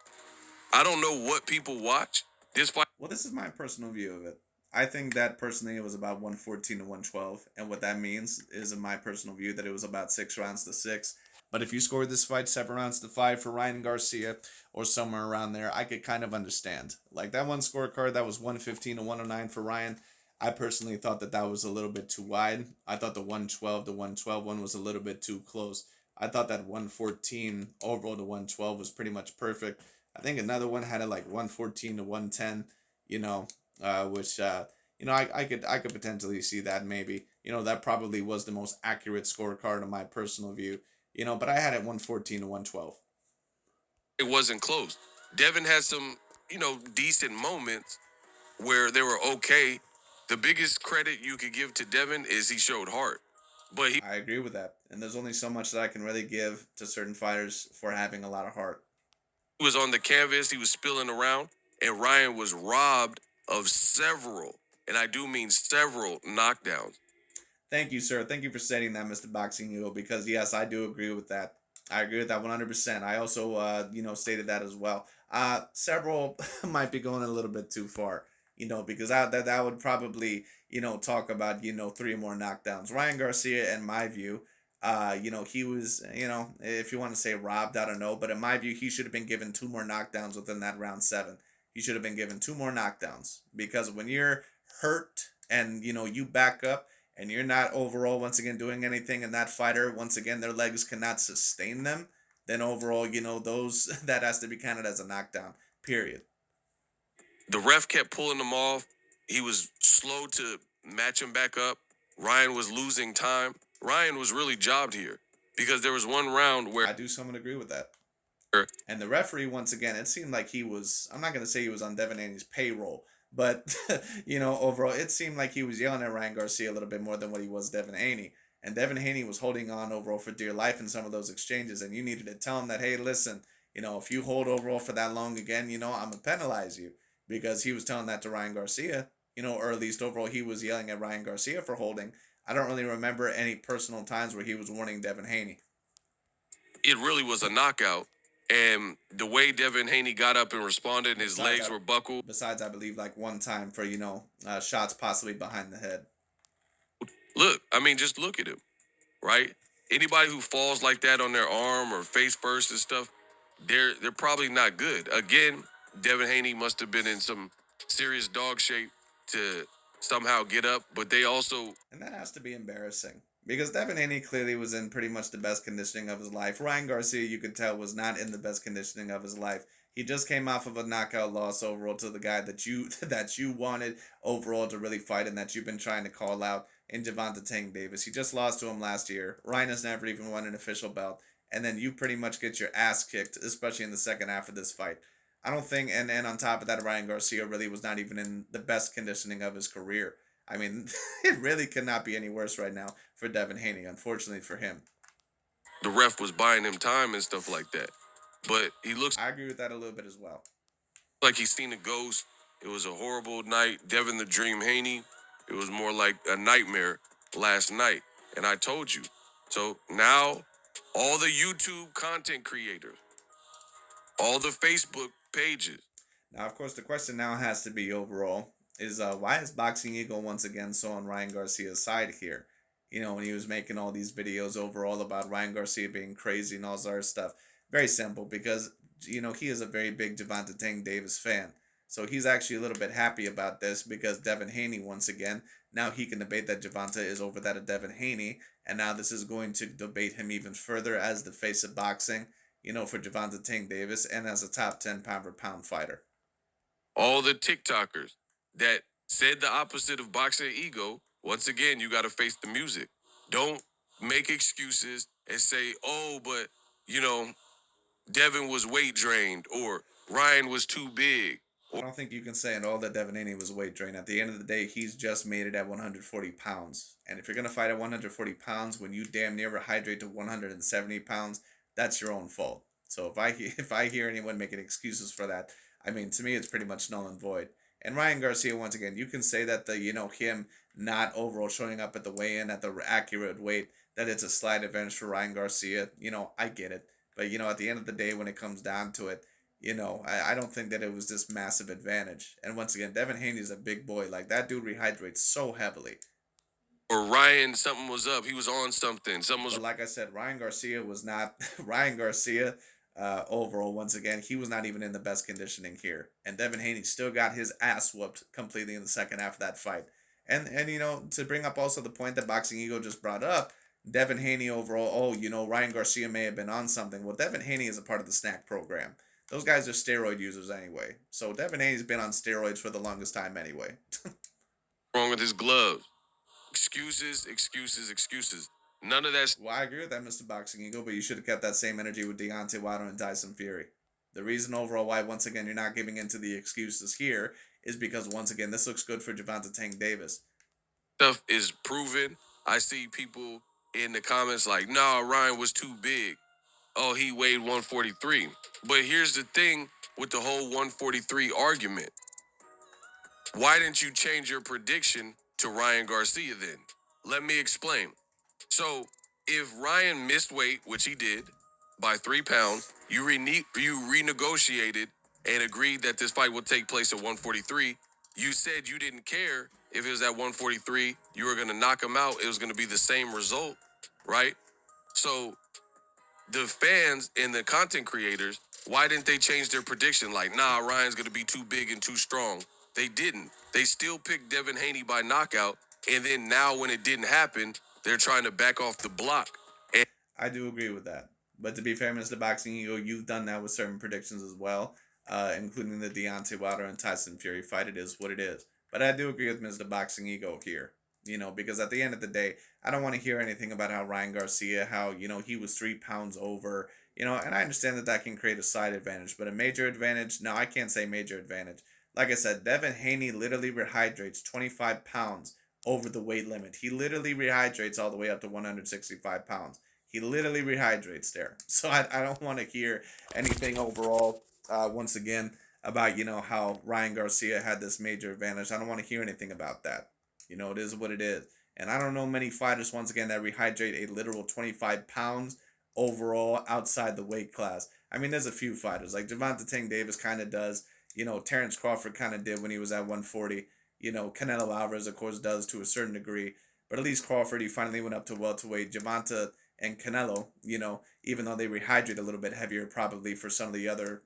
I don't know what people watch. This fight, Well, this is my personal view of it. I think that personally it was about 114 to 112. And what that means is, in my personal view, that it was about 6 rounds to 6. But if you scored this fight 7 rounds to 5 for Ryan Garcia or somewhere around there, I could kind of understand. Like that one scorecard that was 115 to 109 for Ryan, I personally thought that that was a little bit too wide. I thought the 112 to 112 one was a little bit too close. I thought that 114 overall to 112 was pretty much perfect. I think another one had it like 114 to 110, which I could potentially see that maybe. That probably was the most accurate scorecard in my personal view. But I had it 114 to 112. it wasn't close. Devin had some, decent moments where they were okay. The biggest credit you could give to Devin is he showed heart. But he I agree with that. And there's only so much that I can really give to certain fighters for having a lot of heart. was on the canvas, he was spilling around, and Ryan was robbed of several, and I do mean several, knockdowns. Thank you, sir. Thank you for stating that, Mr. Boxing Eagle, because yes, I do agree with that. I agree with that 100%. I also, stated that as well. Several might be going a little bit too far, because that would probably, talk about, 3 more knockdowns. Ryan Garcia, in my view, he was, if you want to say robbed, I don't know, but in my view, he should have been given 2 more knockdowns within that round 7. He should have been given 2 more knockdowns, because when you're hurt and, you back up, and you're not overall, once again, doing anything, and that fighter, once again, their legs cannot sustain them, then overall, those, that has to be counted as a knockdown, period. The ref kept pulling them off. He was slow to match him back up. Ryan was losing time. Ryan was really jobbed here because there was one round where I do somewhat agree with that. And the referee, once again, it seemed like he was, I'm not going to say he was on Devin Haney's payroll, but, overall, it seemed like he was yelling at Ryan Garcia a little bit more than what he was Devin Haney. And Devin Haney was holding on overall for dear life in some of those exchanges. And you needed to tell him that, hey, listen, if you hold overall for that long again, I'm going to penalize you. Because he was telling that to Ryan Garcia, or at least overall he was yelling at Ryan Garcia for holding. I don't really remember any personal times where he was warning Devin Haney. it really was a knockout. And the way Devin Haney got up and responded, and his legs were buckled. Besides, I believe, like one time for, shots possibly behind the head. Look, I mean, just look at him, right? Anybody who falls like that on their arm or face first and stuff, they're probably not good. Again, Devin Haney must have been in some serious dog shape to somehow get up, but they also. And that has to be embarrassing. Because Devin Haney clearly was in pretty much the best conditioning of his life. Ryan Garcia, you could tell, was not in the best conditioning of his life. He just came off of a knockout loss overall to the guy that you that you wanted overall to really fight and that you've been trying to call out in Gervonta Tank Davis. He just lost to him last year. Ryan has never even won an official belt. And then you pretty much get your ass kicked, especially in the second half of this fight. I don't think, and on top of that, Ryan Garcia really was not even in the best conditioning of his career. I mean, it really could not be any worse right now for Devin Haney, unfortunately for him. The ref was buying him time and stuff like that. But he looks. I agree with that a little bit as well. Like he's seen a ghost. It was a horrible night. Devin the Dream Haney, it was more like a nightmare last night. And I told you. So now, all the YouTube content creators, all the Facebook pages. Now, of course, the question now has to be overall is why is Boxing Eagle once again so on Ryan Garcia's side here? When he was making all these videos overall about Ryan Garcia being crazy and all this other stuff. Very simple, because, he is a very big Gervonta Tank Davis fan. So he's actually a little bit happy about this because Devin Haney, once again, now he can debate that Gervonta is over that of Devin Haney. And now this is going to debate him even further as the face of boxing, for Gervonta Tank Davis and as a top 10 pound-for-pound fighter. All the TikTokers that said the opposite of Boxing Ego, once again, you got to face the music. Don't make excuses and say, oh, but, Devin was weight drained or Ryan was too big. I don't think you can say at all that Devin Haney was weight drained. At the end of the day, he's just made it at 140 pounds. And if you're going to fight at 140 pounds when you damn near rehydrate to 170 pounds, that's your own fault. So if I hear anyone making excuses for that, I mean, to me, it's pretty much null and void. And Ryan Garcia, once again, you can say that him not overall showing up at the weigh-in at the accurate weight, that it's a slight advantage for Ryan Garcia. I get it. But, at the end of the day, when it comes down to it, I don't think that it was this massive advantage. And once again, Devin Haney is a big boy. Like, that dude rehydrates so heavily. Or Ryan, something was up. He was on something. But like I said, Ryan Garcia was not... Ryan Garcia, overall, once again, he was not even in the best conditioning here. And Devin Haney still got his ass whooped completely in the second half of that fight. And to bring up also the point that Boxing Ego just brought up, Devin Haney overall, Ryan Garcia may have been on something. Well, Devin Haney is a part of the snack program. Those guys are steroid users anyway. So Devin Haney's been on steroids for the longest time anyway. Wrong with his gloves. Excuses, excuses, excuses. None of that. Well, I agree with that, Mr. Boxing Eagle, but you should have kept that same energy with Deontay Wilder and Tyson Fury. The reason overall why, once again, you're not giving into the excuses here is because, once again, this looks good for Gervonta Tank Davis. Stuff is proven. I see people in the comments like, nah, Ryan was too big. Oh, he weighed 143. But here's the thing with the whole 143 argument. Why didn't you change your prediction to Ryan Garcia then? Let me explain. So, if Ryan missed weight, which he did, by 3 pounds, you renegotiated and agreed that this fight would take place at 143. You said you didn't care if it was at 143. You were going to knock him out. It was going to be the same result, right? So, the fans and the content creators, why didn't they change their prediction? Like, nah, Ryan's going to be too big and too strong. They didn't. They still picked Devin Haney by knockout. And then now when it didn't happen, they're trying to back off the block. And I do agree with that. But to be fair, Mr. Boxing Eagle, you've done that with certain predictions as well, including the Deontay Wilder and Tyson Fury fight. It is what it is. But I do agree with Mr. Boxing Ego here, because at the end of the day, I don't want to hear anything about how Ryan Garcia, how, he was 3 pounds over, and I understand that that can create a side advantage, but a major advantage, no, I can't say major advantage. Like I said, Devin Haney literally rehydrates 25 pounds over the weight limit. He literally rehydrates all the way up to 165 pounds. He literally rehydrates there. So I don't want to hear anything overall, once again, about, how Ryan Garcia had this major advantage. I don't want to hear anything about that. It is what it is. And I don't know many fighters, once again, that rehydrate a literal 25 pounds overall outside the weight class. I mean, there's a few fighters. Like Gervonta Tank Davis kind of does. Terrence Crawford kind of did when he was at 140. Canelo Alvarez, of course, does to a certain degree. But at least Crawford, he finally went up to welterweight. Gervonta and Canelo, even though they rehydrate a little bit heavier, probably for some of the other,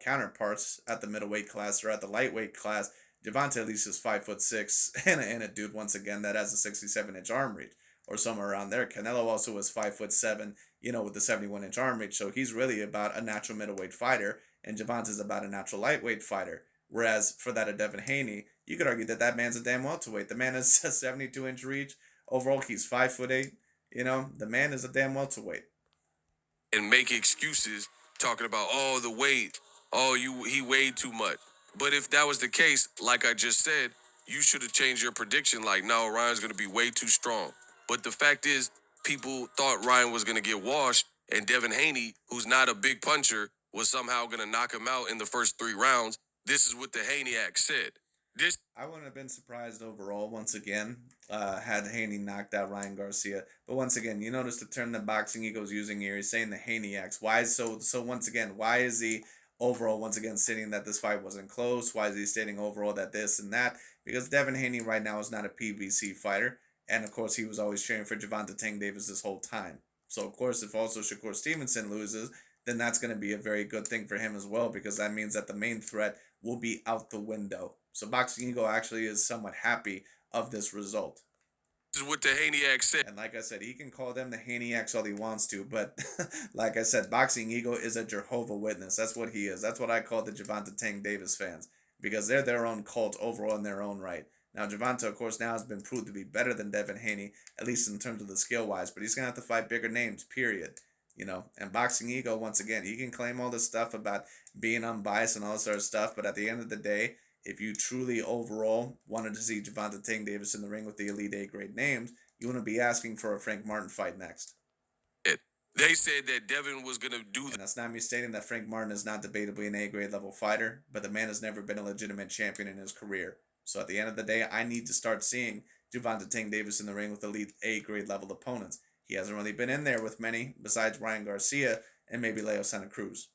counterparts at the middleweight class or at the lightweight class, Gervonta at least is 5'6" and a dude, once again, that has a 67-inch arm reach or somewhere around there. Canelo also was 5'7", with the 71-inch arm reach. So he's really about a natural middleweight fighter, and Gervonta's about a natural lightweight fighter. Whereas for that of Devin Haney, you could argue that that man's a damn welterweight. The man has a 72-inch reach. Overall, he's 5'8". The man is a damn welterweight. And make excuses talking about, oh, the weight, oh, he weighed too much. But if that was the case, like I just said, you should have changed your prediction. Like, no, Ryan's going to be way too strong. But the fact is, people thought Ryan was going to get washed, and Devin Haney, who's not a big puncher, was somehow going to knock him out in the first 3 rounds. This is what the Haney-act said. I wouldn't have been surprised overall, once again, had Haney knocked out Ryan Garcia. But once again, you notice the term that Boxing Ego's using here. He's saying the Haney X. Why is so once again, why is he overall, once again, stating that this fight wasn't close? Why is he stating overall that this and that? Because Devin Haney right now is not a PBC fighter. And of course, he was always training for Gervonta Tank Davis this whole time. So of course, if also Shakur Stevenson loses, then that's going to be a very good thing for him as well, because that means that the main threat will be out the window. So Boxing Ego actually is somewhat happy of this result. This is what the Haney-act said. And like I said, he can call them the Haney-acts all he wants to, but like I said, Boxing Ego is a Jehovah Witness. That's what he is. That's what I call the Gervonta Tank Davis fans, because they're their own cult overall in their own right. Now, Gervonta, of course, now has been proved to be better than Devin Haney, at least in terms of the skill-wise, but he's going to have to fight bigger names, period. And Boxing Ego, once again, he can claim all this stuff about being unbiased and all this sort of stuff, but at the end of the day, if you truly overall wanted to see Gervonta Tank Davis in the ring with the Elite A-grade names, you want to be asking for a Frank Martin fight next. They said that Devin was going to do that. And that's not me stating that Frank Martin is not debatably an A-grade level fighter, but the man has never been a legitimate champion in his career. So at the end of the day, I need to start seeing Gervonta Tank Davis in the ring with Elite A-grade level opponents. He hasn't really been in there with many, besides Ryan Garcia and maybe Leo Santa Cruz.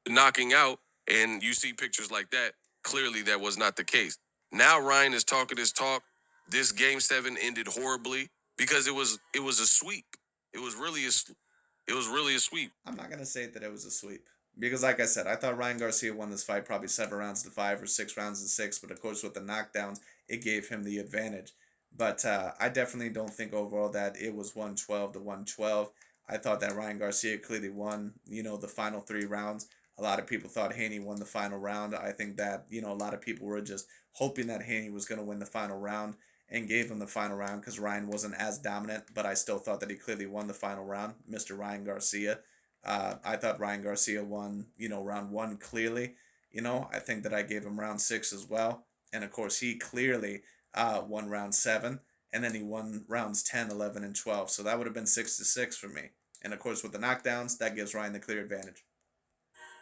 Knocking out, and you see pictures like that. Clearly, that was not the case. Now Ryan is talking his talk. This Game 7 ended horribly because it was a sweep. It was really a sweep. I'm not gonna say that it was a sweep because, like I said, I thought Ryan Garcia won this fight probably 7 rounds to 5 or 6 rounds to 6. But of course, with the knockdowns, it gave him the advantage. But I definitely don't think overall that it was 112 to 112. I thought that Ryan Garcia clearly won, the final 3 rounds. A lot of people thought Haney won the final round. I think that, a lot of people were just hoping that Haney was going to win the final round and gave him the final round because Ryan wasn't as dominant, but I still thought that he clearly won the final round, Mr. Ryan Garcia. I thought Ryan Garcia won, round 1 clearly. I think that I gave him round 6 as well. And of course, he clearly won round 7, and then he won rounds 10, 11, and 12. So that would have been 6-6 for me. And of course, with the knockdowns, that gives Ryan the clear advantage.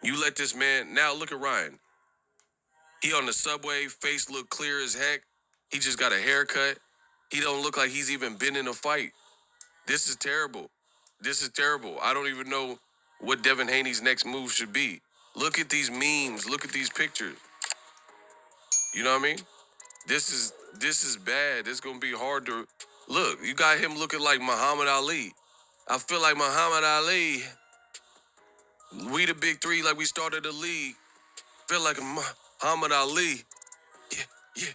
You let this man, now look at Ryan. He on the subway, face look clear as heck. He just got a haircut. He don't look like he's even been in a fight. This is terrible. This is terrible. I don't even know what Devin Haney's next move should be. Look at these memes. Look at these pictures. You know what I mean? This is bad. It's gonna be hard to look. You got him looking like Muhammad Ali. I feel like Muhammad Ali. We the big three, like we started the league. Feel like Muhammad Ali. Yeah.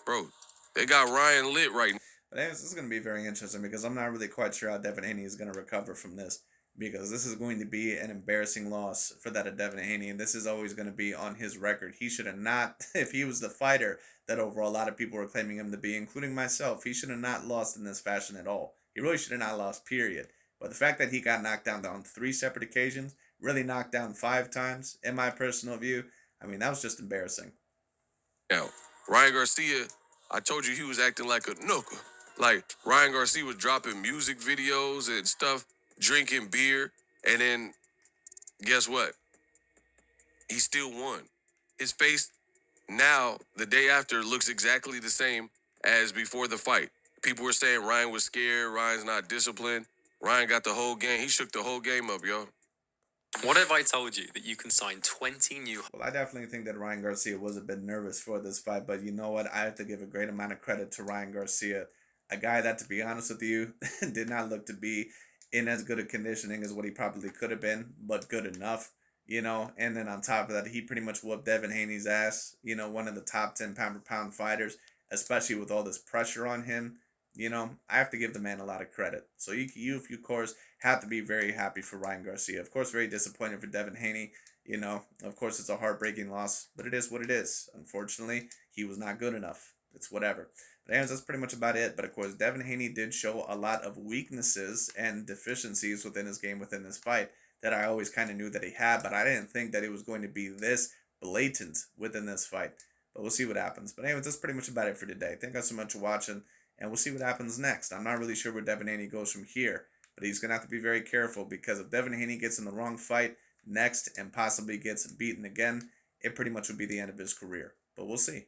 Bro, they got Ryan lit right now. But anyways, this is going to be very interesting because I'm not really quite sure how Devin Haney is going to recover from this. because this is going to be an embarrassing loss for that of Devin Haney, and this is always going to be on his record. He should have not, if he was the fighter that overall a lot of people were claiming him to be, including myself, he should have not lost in this fashion at all. He really should have not lost, period. But the fact that he got knocked down on 3 separate occasions, really knocked down 5 times, in my personal view, I mean, that was just embarrassing. Now, Ryan Garcia, I told you he was acting like a nooker. Like, Ryan Garcia was dropping music videos and stuff, drinking beer, and then guess what? He still won. His face now, the day after, looks exactly the same as before the fight. People were saying Ryan was scared, Ryan's not disciplined. Ryan got the whole game. He shook the whole game up, yo. What if I told you that you can sign 20 new... Well, I definitely think that Ryan Garcia was a bit nervous for this fight, but you know what? I have to give a great amount of credit to Ryan Garcia, a guy that, to be honest with you, did not look to be in as good a conditioning as what he probably could have been, but good enough, you know? And then on top of that, he pretty much whooped Devin Haney's ass, you know, one of the top 10 pound per pound fighters, especially with all this pressure on him. You know, I have to give the man a lot of credit. So you of course, have to be very happy for Ryan Garcia. Of course, very disappointed for Devin Haney. You know, of course, it's a heartbreaking loss, but it is what it is. Unfortunately, he was not good enough. It's whatever. But anyways, that's pretty much about it. But of course, Devin Haney did show a lot of weaknesses and deficiencies within his game, within this fight, that I always kind of knew that he had, but I didn't think that it was going to be this blatant within this fight. But we'll see what happens. But anyways, that's pretty much about it for today. Thank you guys so much for watching, and we'll see what happens next. I'm not really sure where Devin Haney goes from here, but he's going to have to be very careful, because if Devin Haney gets in the wrong fight next and possibly gets beaten again, it pretty much would be the end of his career. But we'll see.